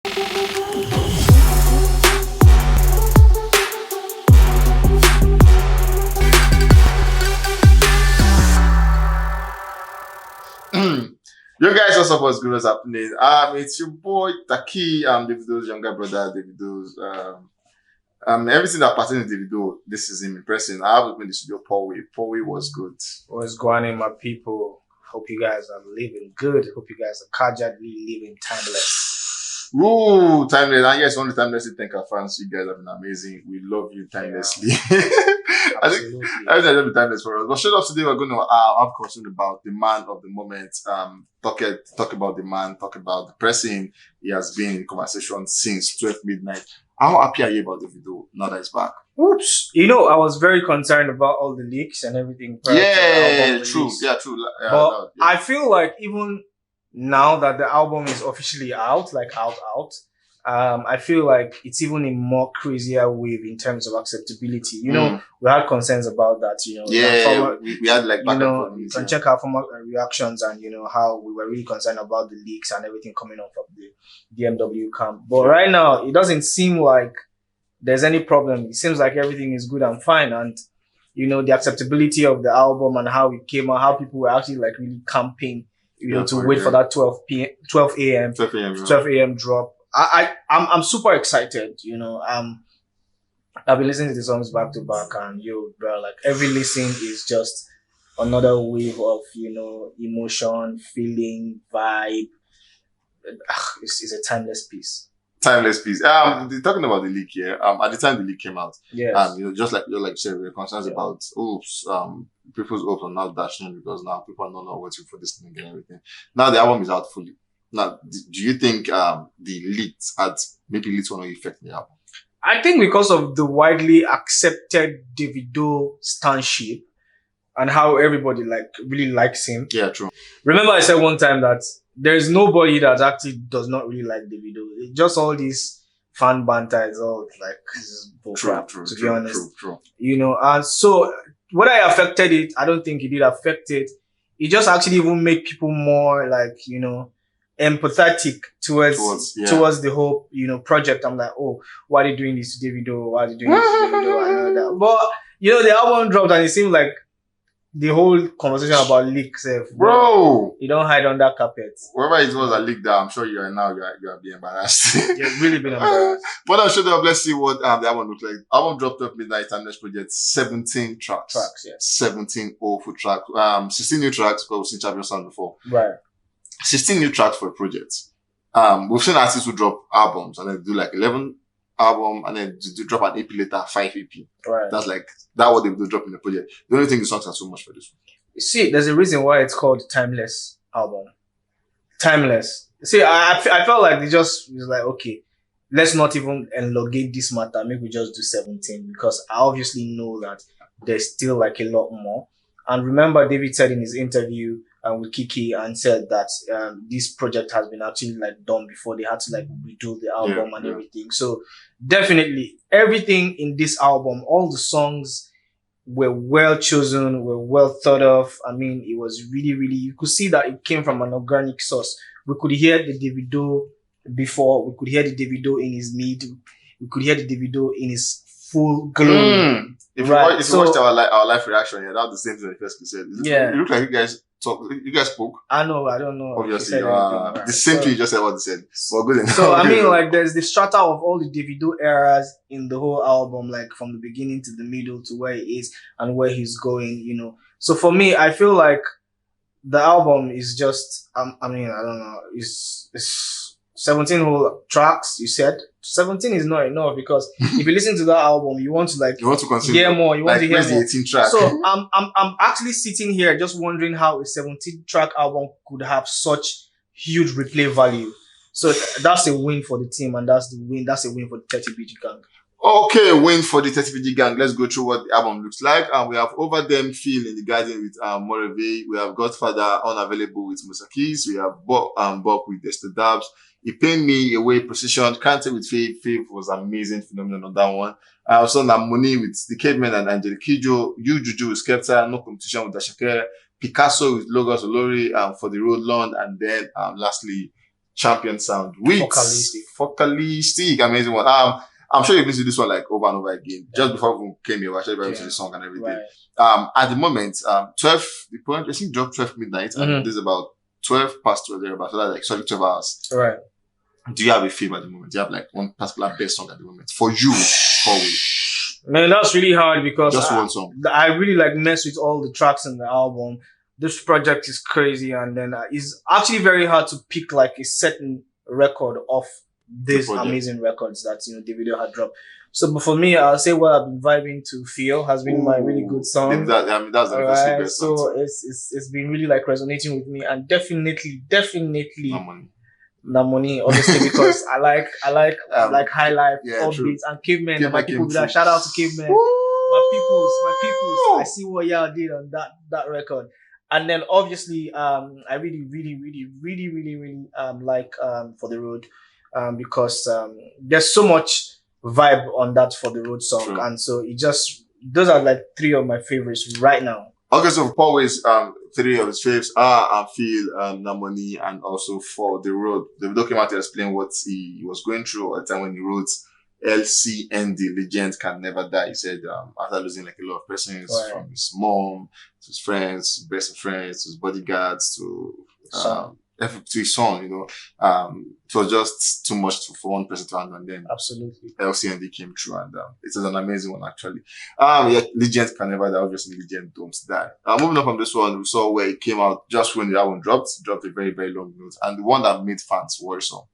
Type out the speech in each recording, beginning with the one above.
You guys, what's good? What's happening? It's your boy Taki. Davido's younger brother. Davido's everything that pertains to Davido. This is him in person. I have with me in the studio. Paul was good. What's going on, my people? Hope you guys are living good. Hope you guys are casually living timeless. Ooh, timeless. And yes, only timelessly thank our fans. You guys have been amazing. We love you timelessly. I think everything will be timeless for us. But straight up today, we're going to have a conversation about the man of the moment. Talk about the man, talk about the person he has been in conversation since 12 midnight. How happy are you about the video now that it's back? Oops. You know, I was very concerned about all the leaks and everything. Yeah, true. Yeah, true. But I feel like even now that the album is officially out, I feel like it's even a more crazier wave in terms of acceptability. You know, we had concerns about that, you know. Yeah, we had like back you know, you can check our former reactions and, you know, how we were really concerned about the leaks and everything coming off of the DMW camp. But right now, it doesn't seem like there's any problem. It seems like everything is good and fine. And, you know, the acceptability of the album and how it came out, how people were actually like really camping, you know, to wait for that 12 a.m. drop. I'm super excited, you know. I've been listening to the songs back to back, and bro, like every listen is just another wave of, you know, emotion, feeling, vibe. It's a timeless piece. Timeless piece. Talking about the leak here. At the time the leak came out, yes. You know, just like you said, we were concerned about people's hopes are now dashing because now people are not waiting for this thing and everything. Now the album is out fully. Now, do you think the leaks had maybe leaked one effect in the album? I think because of the widely accepted Davido standship and how everybody like really likes him. Yeah, true. Remember I said one time that there's nobody that actually does not really like Davido. It's just all these fan banter is all like true, to be honest. True. You know, and so whether it affected it, I don't think it did affect it. It just actually even made people more like, you know, empathetic towards the whole, you know, project. I'm like, oh, why are they doing this to Davido? Why are they doing this to Davido? I know that. But, you know, the album dropped and it seemed like the whole conversation about leaks, bro, you don't hide under carpet. Whoever it was that leaked that, I'm sure you are being embarrassed. You've really been embarrassed. But I'm sure let's see what the album looks like. Album dropped off midnight timeless project, 17 tracks. Yes. 17 awful tracks. 16 new tracks, but we've seen Champion Sound before. Right. 16 new tracks for a project. We've seen artists who drop albums and then do like 11 album and then drop an EP later, 5 EP. Right. That's what they do drop in the project. The only thing the songs are so much for this one. You see, there's a reason why it's called Timeless album. Timeless. See, I felt like they just was like, okay, let's not even elongate this matter. Maybe we just do 17 because I obviously know that there's still like a lot more. And remember, David said in his interview with Kiki and said that this project has been actually like done before. They had to like redo the album and everything. So definitely everything in this album, all the songs were well chosen, were well thought of. I mean, it was really, really, you could see that it came from an organic source. We could hear the Davido before, we could hear the Davido in his mid, we could hear the Davido in his full glory. If you watched our live reaction, that was the same thing the first said. It looked like you guys spoke. I know, I don't know. Obviously, the same thing you just said what they said. But good enough. So I mean, like, there's the strata of all the Davido eras in the whole album, like from the beginning to the middle to where he is and where he's going, you know. So for me, I feel like the album is just, I mean, I don't know, it's 17 whole tracks, you said. 17 is not enough because if you listen to that album, you want to hear more. You want to hear more. 18 track. So I'm actually sitting here just wondering how a 17 track album could have such huge replay value. So that's a win for the team, and that's a win for the 30BG gang. Okay, win for the 30BG gang. Let's go through what the album looks like. We have Over Them Feel in the Garden with Moreve. We have Godfather Unavailable with Musa Keys. We have Bob with Esther Dabs. He Paid Me Away Precision. Can't Say with Faith. Faith was amazing, phenomenal on that one. Also Namoni with The Cavemen and Angelique Kidjo. You Juju with Skepta. No Competition with Dashake. Picasso with Logos Olori For the Road Land. And then lastly, Champion Sound with Focalistic, amazing one. I'm sure you've listened to this one like over and over again. Just before we came here, we actually listened to the song and everything. At the moment, 12, the point I think dropped 12 midnight, and this is about 12 past 12 there, about so that's like solid 12 hours. Right. Do you have a fave at the moment? Do you have like one particular best song at the moment for you? Man, that's really hard because just one song. I really like mess with all the tracks in the album. This project is crazy, and then it's actually very hard to pick like a certain record of these amazing records that Davido had dropped. So, but for me, I'll say what I've been vibing to feel has been my really good song. That's the best so song. It's been really like resonating with me, and definitely Namoni, obviously, because I like high life, upbeats, and Cavemen. And my people be like, shout out to Cavemen. My peoples. I see what y'all did on that record. And then obviously, I really like For the Road, because there's so much vibe on that For the Road song. True. And so those are like three of my favorites right now. Okay, so Paul is three of his faves are I Feel, Namoni, and also For the Road. Davido came out to explain what he was going through at the time when he wrote LCND, Legend Can Never Die. He said after losing like a lot of persons, from his mom to his friends, best friends, to his bodyguards, to his son, it was just too much for one person to handle, and then absolutely LCND came through, and it is an amazing one actually. Legend Can Never Die, obviously Legend Don't Die. Moving on from this one, we saw where it came out just when the album dropped a very, very long note, and the one that made fans worrisome.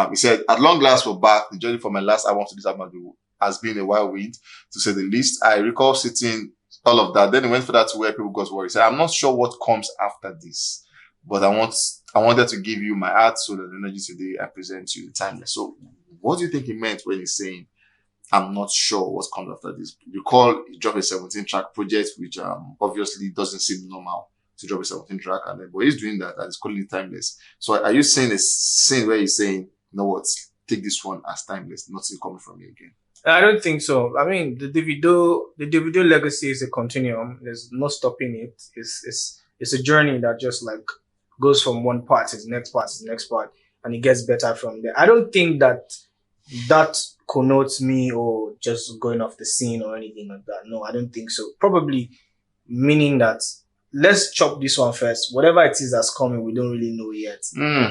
He said, "At long last, we're back. The journey from my last album to this album has been a wild wind, to say the least. I recall sitting all of that. Then he went for that to where people got worried. He said, I'm not sure what comes after this, but I wanted to give you my heart, soul, and energy today. I present you the timeless." So what do you think he meant when he's saying, I'm not sure what comes after this? You recall he dropped a 17-track project, which obviously doesn't seem normal to drop a 17-track, but he's doing that and he's calling it timeless. So are you saying a scene where he's saying, you know what, take this one as timeless, nothing coming from me again? I don't think so. I mean, the Davido legacy is a continuum. There's no stopping it. It's a journey that just like goes from one part to the next part to the next part, and it gets better from there. I don't think that connotes me or just going off the scene or anything like that. No, I don't think so. Probably meaning that let's chop this one first. Whatever it is that's coming, we don't really know yet.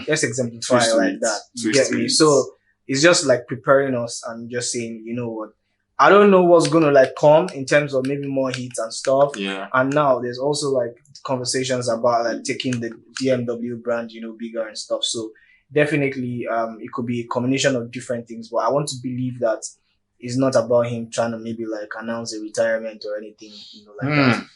Let's exemplify it like that. You get me? So it's just like preparing us and just saying, you know what? I don't know what's gonna like come in terms of maybe more hits and stuff. Yeah. And now there's also like conversations about like taking the DMW brand, bigger and stuff. So definitely, it could be a combination of different things. But I want to believe that it's not about him trying to maybe like announce a retirement or anything, like that.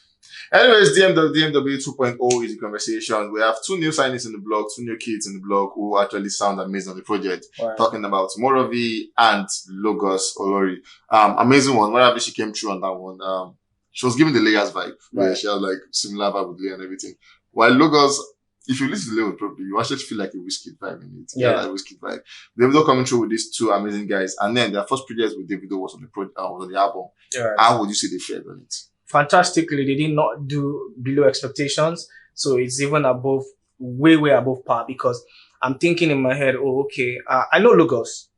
Anyways, DMW 2.0 is the conversation. We have two new signings in the blog, two new kids in the blog who actually sound amazing on the project. Right. Talking about Morovi and Logos Olori. Amazing one. Whenever she came through on that one, she was giving the Layers vibe. Right. Yeah, she had like similar vibe with Liya and everything. While Logos, if you listen to Liya properly, you actually feel like a Whiskey vibe in it. Yeah, like a Whiskey vibe. Davido coming through with these two amazing guys, and then their first project with Davido was on the album. Yeah. How would you say they fared on it? Fantastically, they did not do below expectations, so it's even above, way above par. Because I'm thinking in my head, I know Logos,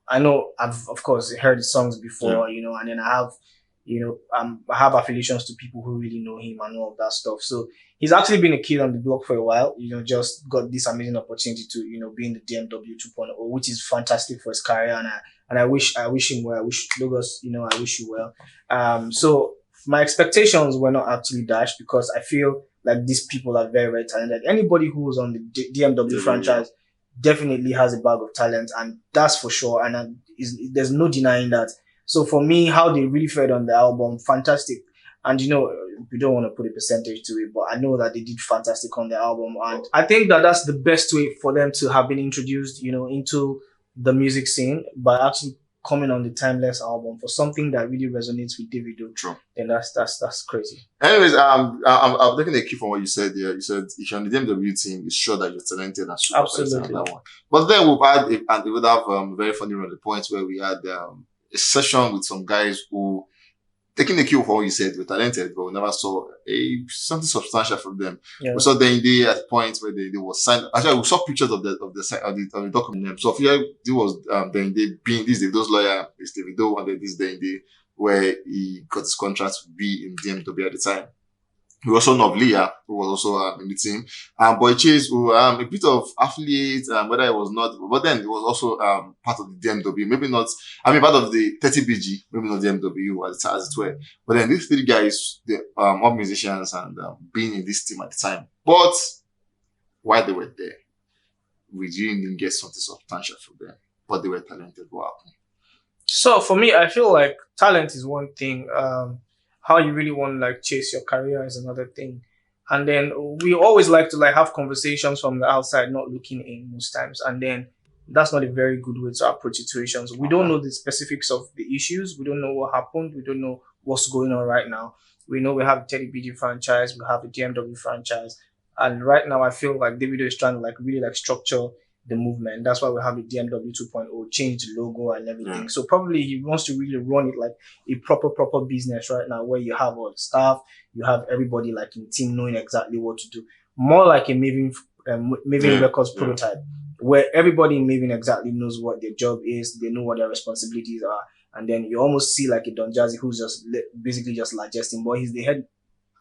I know I've of course heard his songs before, and then I have affiliations to people who really know him and all of that stuff. So he's actually been a kid on the block for a while. Just got this amazing opportunity to be in the DMW 2.0, which is fantastic for his career, and I wish him well. I wish Logos, I wish you well. So my expectations were not actually dashed, because I feel like these people are very, very talented. Anybody who's on the DMW franchise definitely has a bag of talent, and that's for sure. And there's no denying that. So for me, how they really fared on the album, fantastic. And we don't want to put a percentage to it, but I know that they did fantastic on the album. And I think that that's the best way for them to have been introduced, into the music scene, by actually coming on the Timeless album for something that really resonates with Davido. True. And that's crazy. Anyways, I'm taking a key from what you said here. You said if you're on the DMW team, it's sure that you're talented and super absolutely on that one. But then we would have a very funny run, the point where we had a session with some guys who taking the cue for what you said, we're talented, but we never saw something substantial from them. Yeah. We saw Dehinde at points where they was signed. Actually, we saw pictures of the document. So here, it was Dehinde being this Davido's lawyer, is Davido wanted this Dehinde, where he got his contract to be in DMW at the time. We also know of Liya, who was also in the team. Boy Chase, who a bit of affiliate, whether it was not, but then it was also part of the DMW. Maybe not, part of the 30BG, maybe not DMW as it were. But then these three guys, they all musicians and being in this team at the time. But while they were there, we didn't get something substantial from them. But they were talented. What happened? So for me, I feel like talent is one thing. How you really want to like chase your career is another thing. And then we always like to like have conversations from the outside, not looking in most times. And then that's not a very good way to approach situations. We don't know the specifics of the issues. We don't know what happened. We don't know what's going on right now. We know we have a Teddy BG franchise. We have a DMW franchise. And right now I feel like Davido is trying to like really like structure the movement. That's why we have the DMW 2.0, change the logo and everything. Yeah. So probably he wants to really run it like a proper business right now, where you have all the staff, you have everybody like in the team knowing exactly what to do. More like a Maven Records prototype, where everybody in Maven exactly knows what their job is, they know what their responsibilities are, and then you almost see like a Don Jazzy who's just basically just digesting, but he's the head.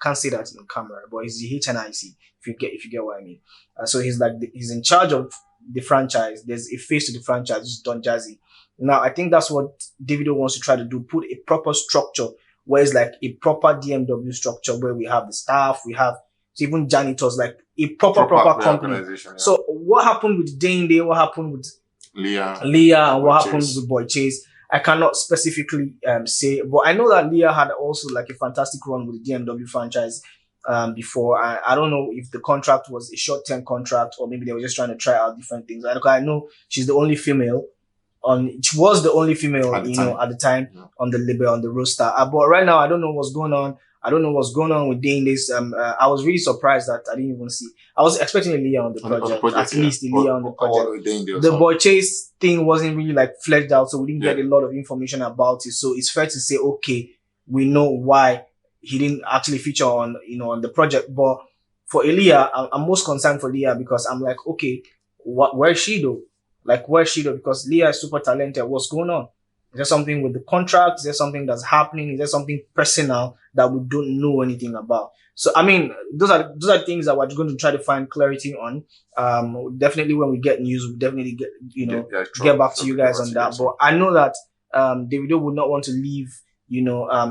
Can't say that in camera, but he's the HNIC if you get what I mean. So he's like he's in charge of the franchise. There's a face to the franchise, which is Don Jazzy. Now, I think that's what Davido wants to try to do, put a proper structure where it's like a proper DMW structure where we have the staff, we have even janitors, like a proper company. Yeah. So what happened with Dehinde, what happened with Liya, and what happened with Boy Chase, I cannot specifically say, but I know that Liya had also like a fantastic run with the DMW franchise before. I don't know if the contract was a short-term contract or maybe they were just trying to try out different things. I know she's the only female she was the only female, at the time on the label, on the roster. But right now, I don't know what's going on. I don't know what's going on with Dehinde's. I was really surprised that I didn't even see. I was expecting a Liya on the project, at least a Liya on the project. The Boy Chase thing wasn't really like fleshed out, so we didn't get a lot of information about it. So it's fair to say, okay, we know why he didn't actually feature on the project. But for Liya, I'm most concerned for Liya because I'm like, okay, where is she though? Like, where is she though? Because Liya is super talented. What's going on? Is there something with the contract? Is there something that's happening? Is there something personal that we don't know anything about? So, those are things that we're going to try to find clarity on. Definitely when we get news, we'll definitely get back to you guys on that. But I know that Davido would not want to leave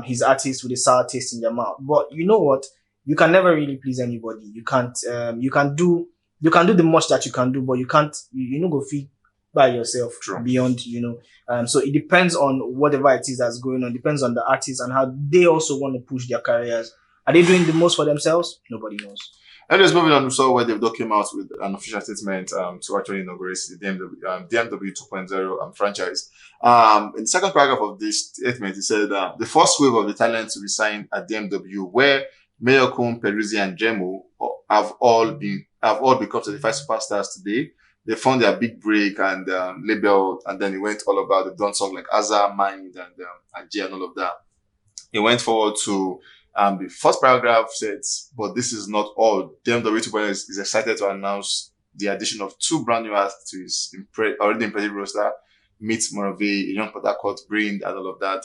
his artists with a sour taste in their mouth. But you know what? You can never really please anybody. You can't. You can do the much that you can do, but you can't. You go feed by yourself. True. Beyond. So it depends on whatever it is that's going on. Depends on the artist and how they also want to push their careers. Are they doing the most for themselves? Nobody knows. Anyways, moving on, we saw where Davido came out with an official statement to actually inaugurate the DMW 2.0 franchise. In the second paragraph of this statement, he said the first wave of the talent to be signed at DMW, where Mayokun, Peruzzi, and Jemo have all become certified superstars today. They found their big break and label, and then it went all about. They've done songs like Aza, Mind, and J, and all of that. He went forward to the first paragraph says, but this is not all. DMW 2.0 is excited to announce the addition of two brand new artists to his already impressive roster. Meet Morave, a young Port Brain, and all of that.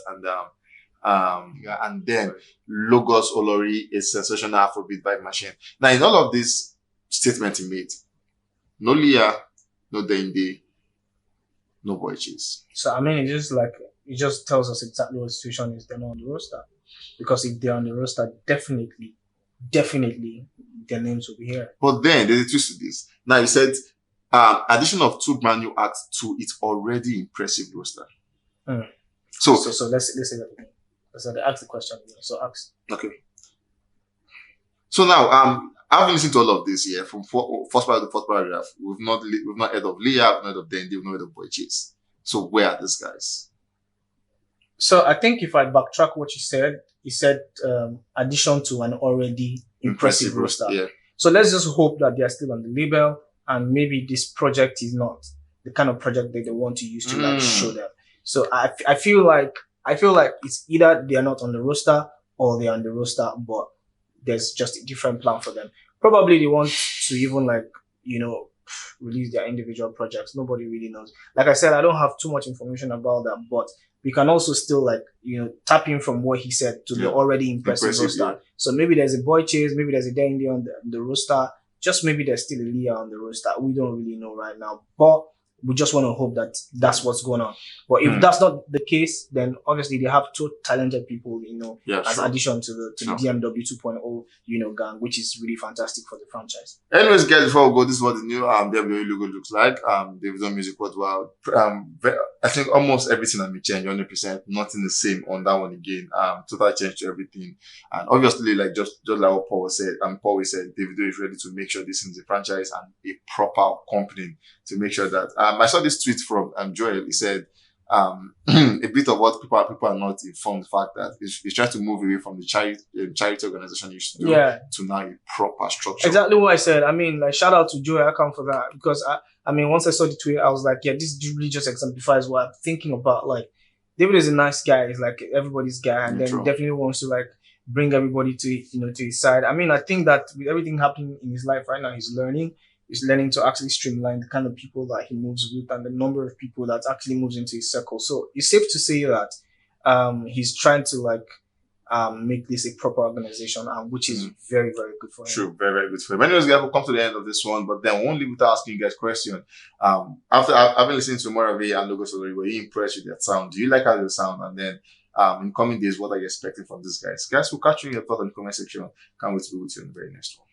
And then Logos Olori, a sensational Afrobeat vibe machine. Now, in all of this statement he made, no Liya, no Dehinde, no Boy Chase. So, it just tells us exactly what the situation is. They're not on the roster. Because if they're on the roster, definitely their names will be here. But then there's a twist to this. Now, he said, addition of two brand new acts to its already impressive roster. So let's say that again. Let's ask the question again. So ask. Okay. So now, I've listened to all of this here from first part of the fourth paragraph. We've not heard of Liya, we've not heard of Dehinde, we've not heard of Boy Chase. So where are these guys? So I think if I backtrack what you said, he said addition to an already impressive roster. Yeah. So let's just hope that they are still on the label, and maybe this project is not the kind of project that they want to use to show them. So I feel like I feel like it's either they are not on the roster or they're on the roster, but there's just a different plan for them. Probably they want to even like, release their individual projects. Nobody really knows. Like I said, I don't have too much information about that, but we can also still like, tap in from what he said to the already impressive roster. Yeah. So maybe there's a boy chase, maybe there's a Dehinde on the roster, just maybe there's still a Liya on the roster. We don't really know right now, but we just want to hope that that's what's going on. But if that's not the case, then obviously they have two talented people, as addition to the DMW 2.0, gang, which is really fantastic for the franchise. Anyways, guys, before we go, this is what the new DMW logo looks like. Davido Music Worldwide. I think almost everything has been changed, 100%. Nothing the same on that one again. Total change to everything. And obviously, like just like what Paul said, Davido is ready to make sure this is a franchise and a proper company to make sure that. I saw this tweet from Joel. He said, a bit of what people are not informed, the fact that he's trying to move away from the charity organization he used to do to now a proper structure. Exactly what I said. I mean, like, shout out to Joel Account for that, because I mean, once I saw the tweet, I was like, yeah, this really just exemplifies what I'm thinking about. Like, David is a nice guy. He's like everybody's guy, and then definitely wants to like bring everybody to to his side. I mean, I think that with everything happening in his life right now, he's learning to actually streamline the kind of people that he moves with and the number of people that actually moves into his circle. So it's safe to say that he's trying to like make this a proper organization, which is very, very good for him. True, very, very good for him. Anyways, guys, we'll come to the end of this one, but then we won't leave without asking you guys a question. After I've been listening to Morave and Logos already, were you impressed with their sound? Do you like how they sound? And then in coming days, what are you expecting from these guys? Guys, we'll catch you in your thoughts in the comment section. Can't wait to be with you in the very next one.